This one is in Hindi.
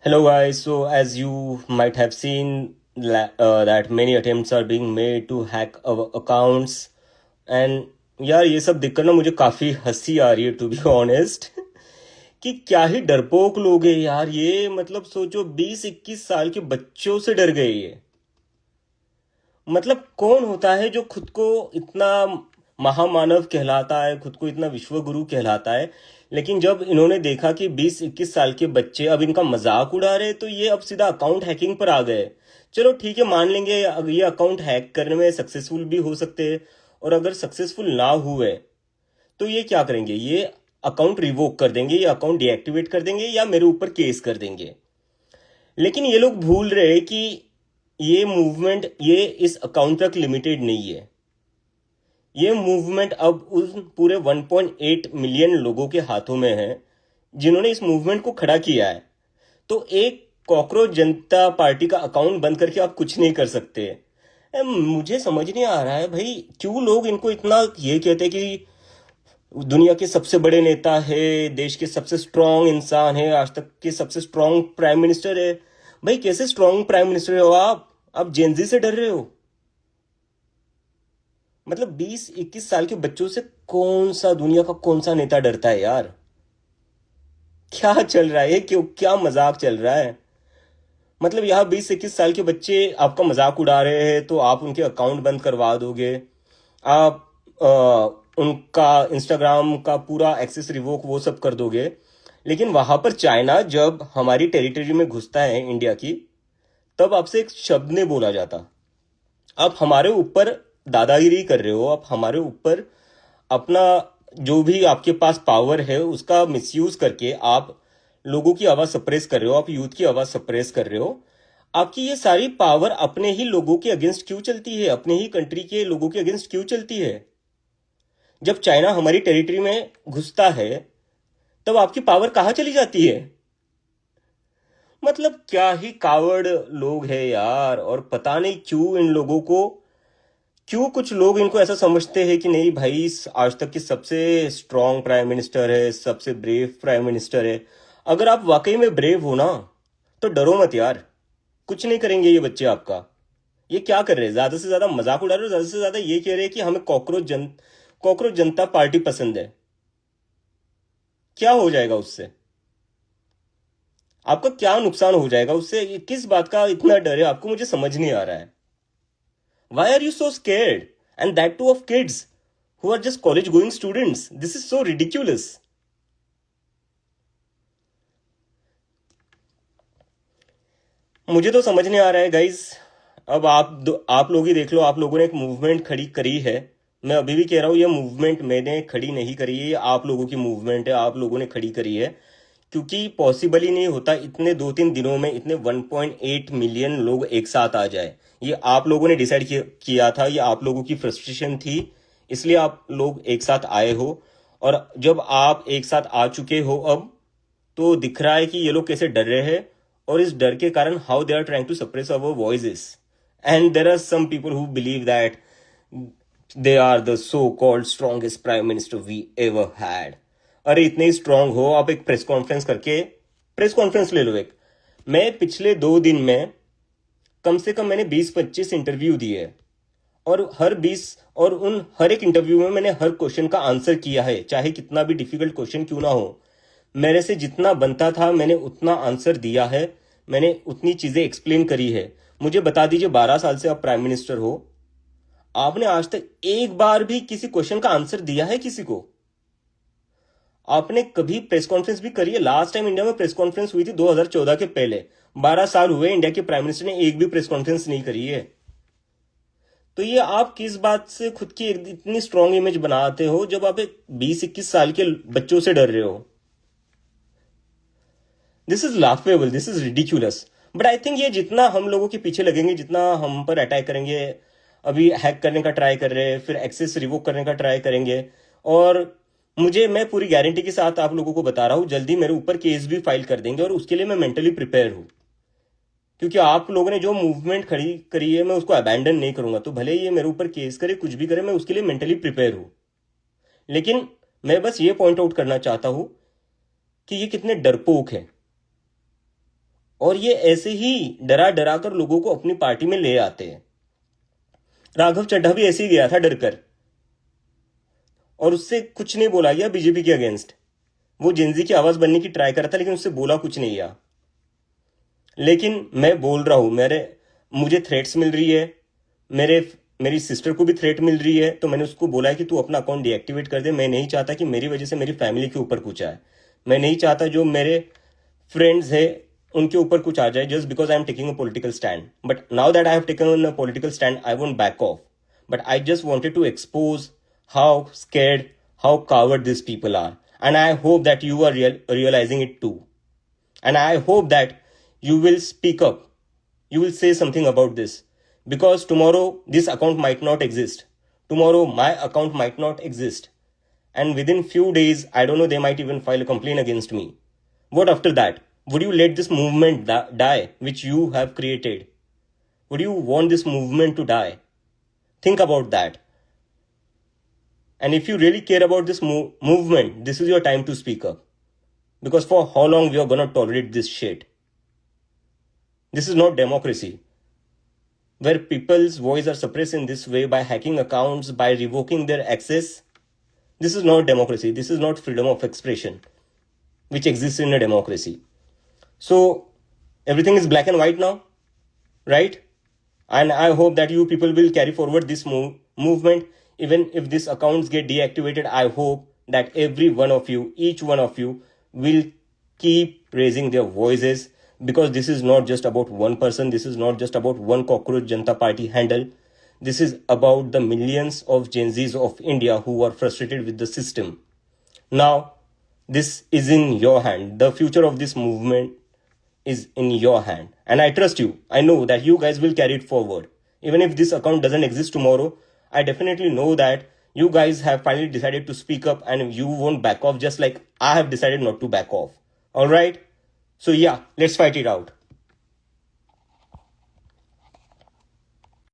Hello guys, so as you might have seen that many attempts are being made to hack our accounts and यार ये सब देखकर ना मुझे काफी हंसी आ रही है टू बी ऑनेस्ट कि क्या ही डरपोक लोग हैं यार ये मतलब सोचो 20-21 साल के बच्चों से डर गए ये। मतलब कौन होता है जो खुद को इतना महामानव कहलाता है, खुद को इतना विश्व गुरु कहलाता है, लेकिन जब इन्होंने देखा कि 20-21 साल के बच्चे अब इनका मजाक उड़ा रहे तो ये अब सीधा अकाउंट हैकिंग पर आ गए। चलो ठीक है, मान लेंगे अब ये अकाउंट हैक करने में सक्सेसफुल भी हो सकते हैं, और अगर सक्सेसफुल ना हुए तो ये क्या करेंगे, ये अकाउंट रिवोक कर देंगे, ये अकाउंट डीएक्टिवेट कर देंगे या मेरे ऊपर केस कर देंगे। लेकिन ये लोग भूल रहे हैं कि ये मूवमेंट ये इस अकाउंट तक लिमिटेड नहीं है। ये मूवमेंट अब उस पूरे 1.8 मिलियन लोगों के हाथों में है जिन्होंने इस मूवमेंट को खड़ा किया है। तो एक कॉकरोच जनता पार्टी का अकाउंट बंद करके आप कुछ नहीं कर सकते। मुझे समझ नहीं आ रहा है भाई क्यों लोग इनको इतना ये कहते हैं कि दुनिया के सबसे बड़े नेता है, देश के सबसे स्ट्रांग इंसान है, आज तक के सबसे स्ट्रांग प्राइम मिनिस्टर है। भाई कैसे स्ट्रांग प्राइम मिनिस्टर हो आप जेनजी से डर रहे हो? मतलब 20-21 साल के बच्चों से कौन सा दुनिया का कौन सा नेता डरता है यार? क्या चल रहा है, क्यों क्या मजाक चल रहा है? मतलब यहाँ 20-21 साल के बच्चे आपका मजाक उड़ा रहे हैं तो आप उनके अकाउंट बंद करवा दोगे, आप उनका इंस्टाग्राम का पूरा एक्सेस रिवोक वो सब कर दोगे। लेकिन वहां पर चाइना जब हमारी टेरिटरी में घुसता है इंडिया की, तब आपसे एक शब्द नहीं बोला जाता। आप हमारे ऊपर दादागिरी कर रहे हो, आप हमारे ऊपर अपना जो भी आपके पास पावर है उसका मिसयूज करके आप लोगों की आवाज सप्रेस कर रहे हो, आप यूथ की आवाज सप्रेस कर रहे हो। आपकी ये सारी पावर अपने ही लोगों के अगेंस्ट क्यों चलती है, अपने ही कंट्री के लोगों के अगेंस्ट क्यों चलती है? जब चाइना हमारी टेरिटरी में घुसता है तब आपकी पावर कहाँ चली जाती है? मतलब क्या ही कावड़ लोग हैं यार। और पता नहीं क्यों इन लोगों को, क्यों कुछ लोग इनको ऐसा समझते हैं कि नहीं भाई आज तक की सबसे स्ट्रांग प्राइम मिनिस्टर है, सबसे ब्रेव प्राइम मिनिस्टर है। अगर आप वाकई में ब्रेव हो ना तो डरो मत यार, कुछ नहीं करेंगे ये बच्चे आपका। ये क्या कर रहे हैं, ज्यादा से ज्यादा मजाक उड़ा रहे हो, ज्यादा से ज्यादा ये कह रहे हैं कि हमें कॉकरोच जनता पार्टी पसंद है। क्या हो जाएगा उससे? आपका क्या नुकसान हो जाएगा उससे? किस बात का इतना डर है आपको, मुझे समझ नहीं आ रहा है। Why are you so scared? And that too of kids who are just college going students. This is so ridiculous. मुझे तो समझ नहीं आ रहा है गाइज। अब आप लोग ही देख लो, आप लोगों ने एक मूवमेंट खड़ी करी है। मैं अभी भी कह रहा हूँ ये मूवमेंट मैंने खड़ी नहीं करी है, ये आप लोगों की मूवमेंट है, आप लोगों ने खड़ी करी है। क्योंकि पॉसिबल ही नहीं होता इतने 2-3 दिनों में इतने 1.8 मिलियन लोग एक साथ आ जाए। ये आप लोगों ने डिसाइड किया था, ये आप लोगों की फ्रस्ट्रेशन थी, इसलिए आप लोग एक साथ आए हो। और जब आप एक साथ आ चुके हो अब, तो दिख रहा है कि ये लोग कैसे डर रहे हैं, और इस डर के कारण how they are trying to suppress our voices. And there are some people who believe that they are the so called strongest prime minister we ever had. अरे इतने ही स्ट्रांग हो, आप एक प्रेस कॉन्फ्रेंस करके प्रेस कॉन्फ्रेंस ले लो एक। मैं पिछले 2 दिन में कम से कम मैंने 20-25 इंटरव्यू दिए, और उन हर एक इंटरव्यू में मैंने हर क्वेश्चन का आंसर किया है, चाहे कितना भी डिफिकल्ट क्वेश्चन क्यों ना हो। मेरे से जितना बनता था मैंने उतना आंसर दिया है, मैंने उतनी चीजें एक्सप्लेन करी है। मुझे बता दीजिए, 12 साल से आप प्राइम मिनिस्टर हो, आपने आज तक एक बार भी किसी क्वेश्चन का आंसर दिया है किसी को? आपने कभी प्रेस कॉन्फ्रेंस भी करी है? लास्ट टाइम इंडिया में प्रेस कॉन्फ्रेंस हुई थी 2014 के पहले। 12 साल हुए इंडिया के प्राइम मिनिस्टर ने एक भी प्रेस कॉन्फ्रेंस नहीं करी है। तो ये आप किस बात से खुद की इतनी स्ट्रांग इमेज बनाते हो जब आप एक 20-21 साल के बच्चों से डर रहे हो? This is laughable, this is ridiculous. But I think ये जितना हम लोगों के पीछे लगेंगे, जितना हम पर अटैक करेंगे, अभी हैक करने का ट्राई कर रहे हैं, फिर एक्सेस रिवोक करने का ट्राई करेंगे, और मैं पूरी गारंटी के साथ आप लोगों को बता रहा हूं जल्दी मेरे ऊपर केस भी फाइल कर देंगे, और उसके लिए मैं मेंटली प्रिपेयर हूं। क्योंकि आप लोगों ने जो मूवमेंट खड़ी करी है मैं उसको अबैंडन नहीं करूंगा। तो भले ये मेरे ऊपर केस करे, कुछ भी करे, मैं उसके लिए मेंटली प्रिपेयर हूं। लेकिन मैं बस ये पॉइंट आउट करना चाहता हूं कि ये कितने डरपोक हैं। और ये ऐसे ही डरा डरा कर लोगों को अपनी पार्टी में ले आते हैं। राघव चड्ढा भी ऐसे ही गया था डरकर, और उससे कुछ नहीं बोला गया बीजेपी के अगेंस्ट। वो जेनजी की आवाज बनने की ट्राई कर रहा था, लेकिन उससे बोला कुछ नहीं गया। लेकिन मैं बोल रहा हूं, मुझे थ्रेट्स मिल रही है, मेरी सिस्टर को भी थ्रेट मिल रही है, तो मैंने उसको बोला है कि तू अपना अकाउंट डीएक्टिवेट कर दे। मैं नहीं चाहता कि मेरी वजह से मेरी फैमिली के ऊपर कुछ आए। मैं नहीं चाहता जो मेरे फ्रेंड्स है उनके ऊपर कुछ आ जाए, just because I am taking a political stand. But now that I have taken a political stand, I won't back of, but I just wanted to expose how scared, how coward these people are. And I hope that you are realizing it too. And I hope that you will speak up. You will say something about this. Because tomorrow this account might not exist. Tomorrow my account might not exist. And within few days, I don't know, they might even file a complaint against me. What after that? Would you let this movement die, which you have created? Would you want this movement to die? Think about that. And if you really care about this movement, this is your time to speak up. Because for how long we are going to tolerate this shit? This is not democracy, where people's voice are suppressed in this way by hacking accounts, by revoking their access. This is not democracy. This is not freedom of expression, which exists in a democracy. So everything is black and white now, right? And I hope that you people will carry forward this movement. Even if these accounts get deactivated, I hope that every one of you, each one of you, will keep raising their voices, because this is not just about one person. This is not just about one cockroach Janata Party handle. This is about the millions of Gen Zs of India who are frustrated with the system. Now, this is in your hand. The future of this movement is in your hand. And I trust you. I know that you guys will carry it forward. Even if this account doesn't exist tomorrow, I definitely know that you guys have finally decided to speak up and you won't back off, just like I have decided not to back off. Alright? So yeah, let's fight it out.